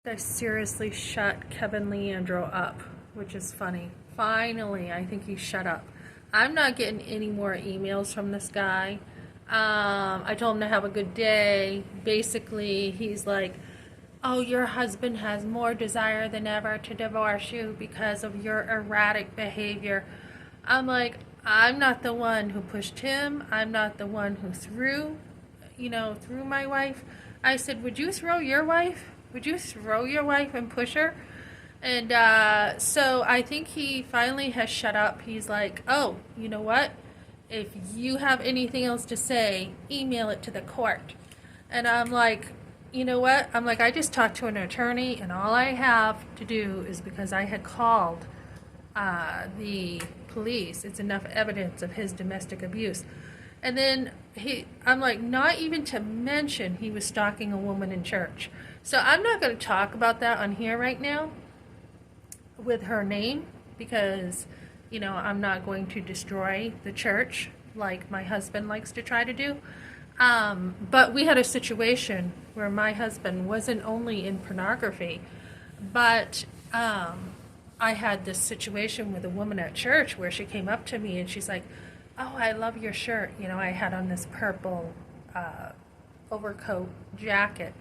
I seriously shut Kevin Leandro up, which is funny. Finally, I think he shut up. I'm not getting any more emails from this guy. I told him to have a good day. Basically, he's like, oh, your husband has more desire than ever to divorce you because of your erratic behavior. I'm like, I'm not the one who pushed him. I'm not the one who threw my wife. I said, would you throw your wife? Would you throw your wife and push her? And so I think he finally has shut up. He's like, oh, you know what? If you have anything else to say, email it to the court. And I'm like, you know what? I'm like, I just talked to an attorney, and all I have to do is because I had called the police. It's enough evidence of his domestic abuse. And then I'm like, not even to mention he was stalking a woman in church. So I'm not going to talk about that on here right now with her name because, I'm not going to destroy the church like my husband likes to try to do. But we had a situation where my husband wasn't only in pornography, but I had this situation with a woman at church where she came up to me and she's like, oh, I love your shirt. I had on this purple overcoat jacket.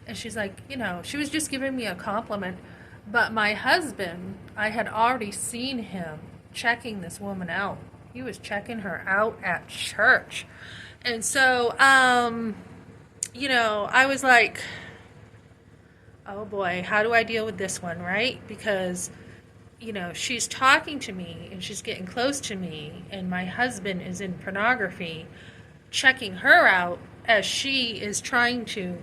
And she's like, she was just giving me a compliment. But my husband, I had already seen him checking this woman out. He was checking her out at church. And so, I was like, oh boy, how do I deal with this one, right? Because she's talking to me and she's getting close to me, and my husband is in pornography checking her out as she is trying to,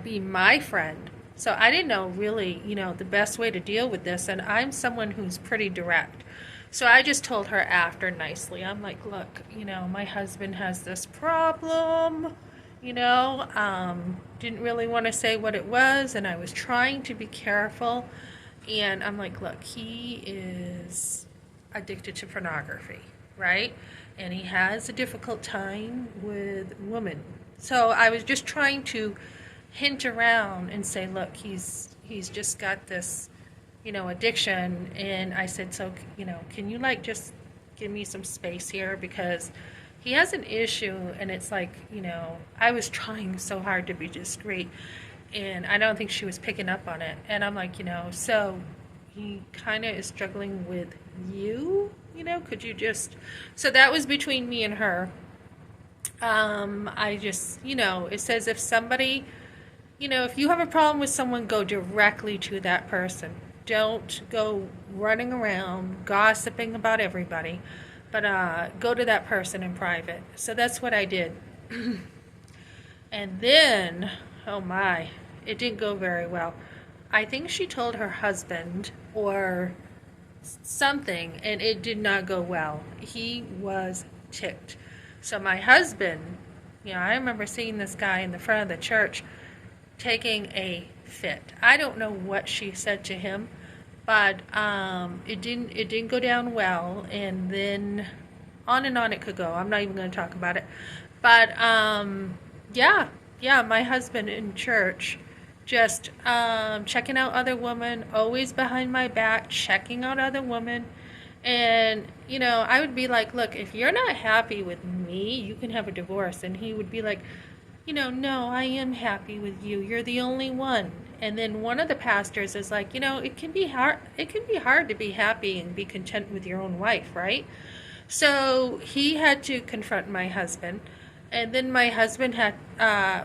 be my friend. So I didn't know really, the best way to deal with this, and I'm someone who's pretty direct. So I just told her after nicely. I'm like, look, my husband has this problem, didn't really want to say what it was, and I was trying to be careful. And I'm like, look, he is addicted to pornography, right? And he has a difficult time with women. So I was just trying to hint around and say, look, he's just got this, addiction. And I said, so, can you just give me some space here? Because he has an issue, and it's like, I was trying so hard to be discreet. And I don't think she was picking up on it. And I'm like, so he kind of is struggling with you, could you just... So that was between me and her. I just, it says if somebody, if you have a problem with someone, go directly to that person. Don't go running around gossiping about everybody, but go to that person in private. So that's what I did. And then, oh my, it didn't go very well. I think she told her husband or something, and it did not go well. He was ticked. So my husband, I remember seeing this guy in the front of the church taking a fit. I don't know what she said to him, but it didn't go down well, and then on and on it could go. I'm not even going to talk about it. But yeah, my husband in church just checking out other women, always behind my back, checking out other women. And, I would be like, look, if you're not happy with me, you can have a divorce. And he would be like, no, I am happy with you. You're the only one. And then one of the pastors is like, it can be hard. It can be hard to be happy and be content with your own wife, right? So he had to confront my husband. And then my husband had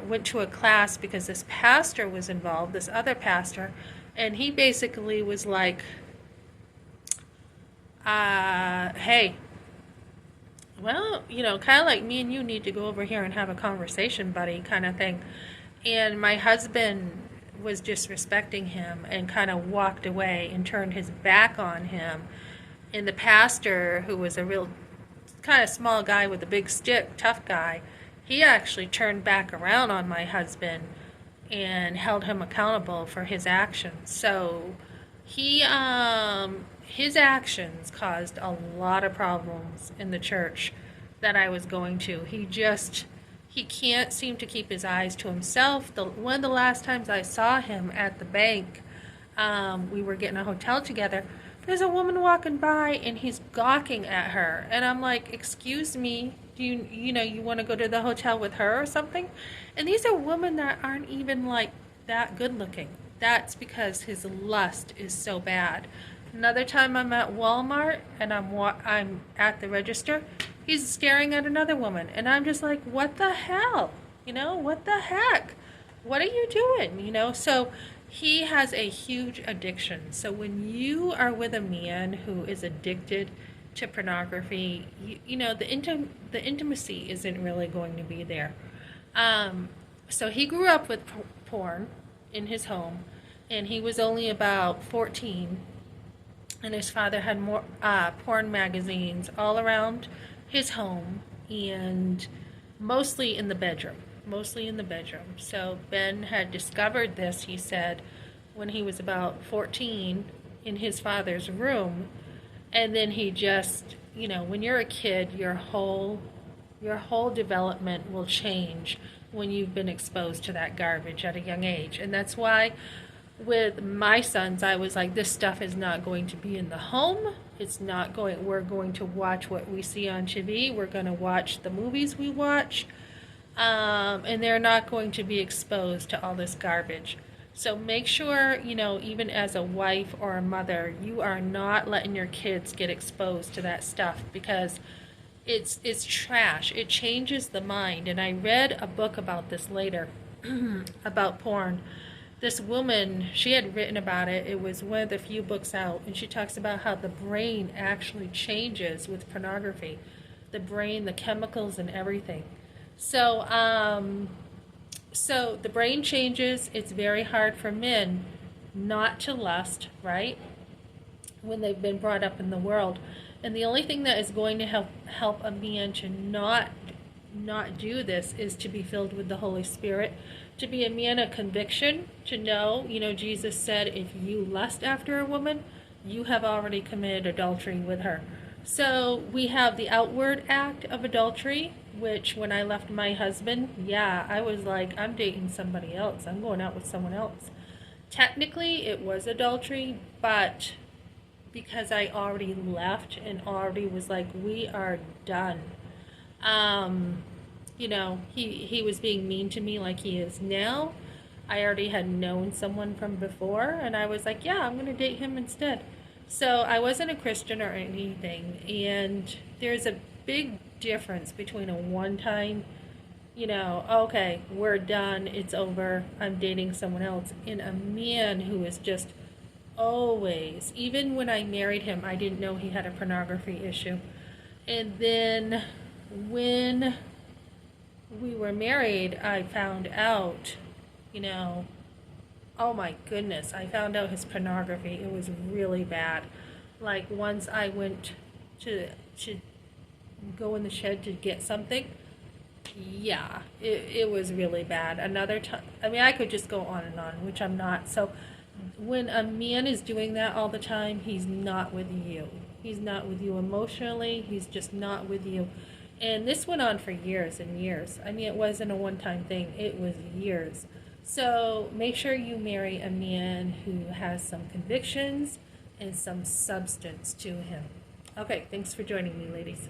went to a class because this pastor was involved, this other pastor, and he basically was like, hey, well, kind of like me and you need to go over here and have a conversation, buddy, kind of thing. And my husband was disrespecting him and kind of walked away and turned his back on him. And the pastor, who was a real kind of small guy with a big stick, tough guy, he actually turned back around on my husband and held him accountable for his actions. So his actions caused a lot of problems in the church that I was going to. He can't seem to keep his eyes to himself. One of the last times I saw him at the bank, we were getting a hotel together. There's a woman walking by and he's gawking at her, and I'm like, "Excuse me, do you want to go to the hotel with her or something?" And these are women that aren't even like that good looking. That's because his lust is so bad. Another time I'm at Walmart and I'm at the register, he's staring at another woman, and I'm just like, "What the hell? What the heck? What are you doing?" So he has a huge addiction. So when you are with a man who is addicted to pornography, the intimacy isn't really going to be there. So he grew up with porn in his home, and he was only about 14, and his father had more porn magazines all around his home, and mostly in the bedroom. So Ben had discovered this, he said, when he was about 14 in his father's room. And then he just, when you're a kid, your whole development will change when you've been exposed to that garbage at a young age. And that's why with my sons, I was like, this stuff is not going to be in the home. We're going to watch what we see on TV. We're going to watch the movies we watch. And they're not going to be exposed to all this garbage. So make sure, even as a wife or a mother, you are not letting your kids get exposed to that stuff, because it's trash. It changes the mind. And I read a book about this later, about porn. This woman, she had written about it. It was one of the few books out, and she talks about how the brain actually changes with pornography. The brain, the chemicals, and everything. So the brain changes. It's very hard for men not to lust, right? When they've been brought up in the world. And the only thing that is going to help a man to not do this is to be filled with the Holy Spirit, to be a man of conviction, to know, Jesus said, if you lust after a woman, you have already committed adultery with her. So we have the outward act of adultery, which when I left my husband, I was like, I'm dating somebody else. I'm going out with someone else. Technically, it was adultery, but because I already left and already was like, we are done. He was being mean to me like he is now. I already had known someone from before, and I was like, I'm going to date him instead. So I wasn't a Christian or anything, and there's a big difference between a one-time, okay, we're done, it's over, I'm dating someone else, and a man who is just always, even when I married him, I didn't know he had a pornography issue. And then when we were married, I found out, oh my goodness, I found out his pornography. It was really bad. Like once I went to go in the shed to get something, it was really bad. Another time, I could just go on and on, which I'm not. So when a man is doing that all the time, he's not with you. He's not with you emotionally. He's just not with you. And this went on for years and years. It wasn't a one-time thing. It was years. So make sure you marry a man who has some convictions and some substance to him. Okay, thanks for joining me, ladies.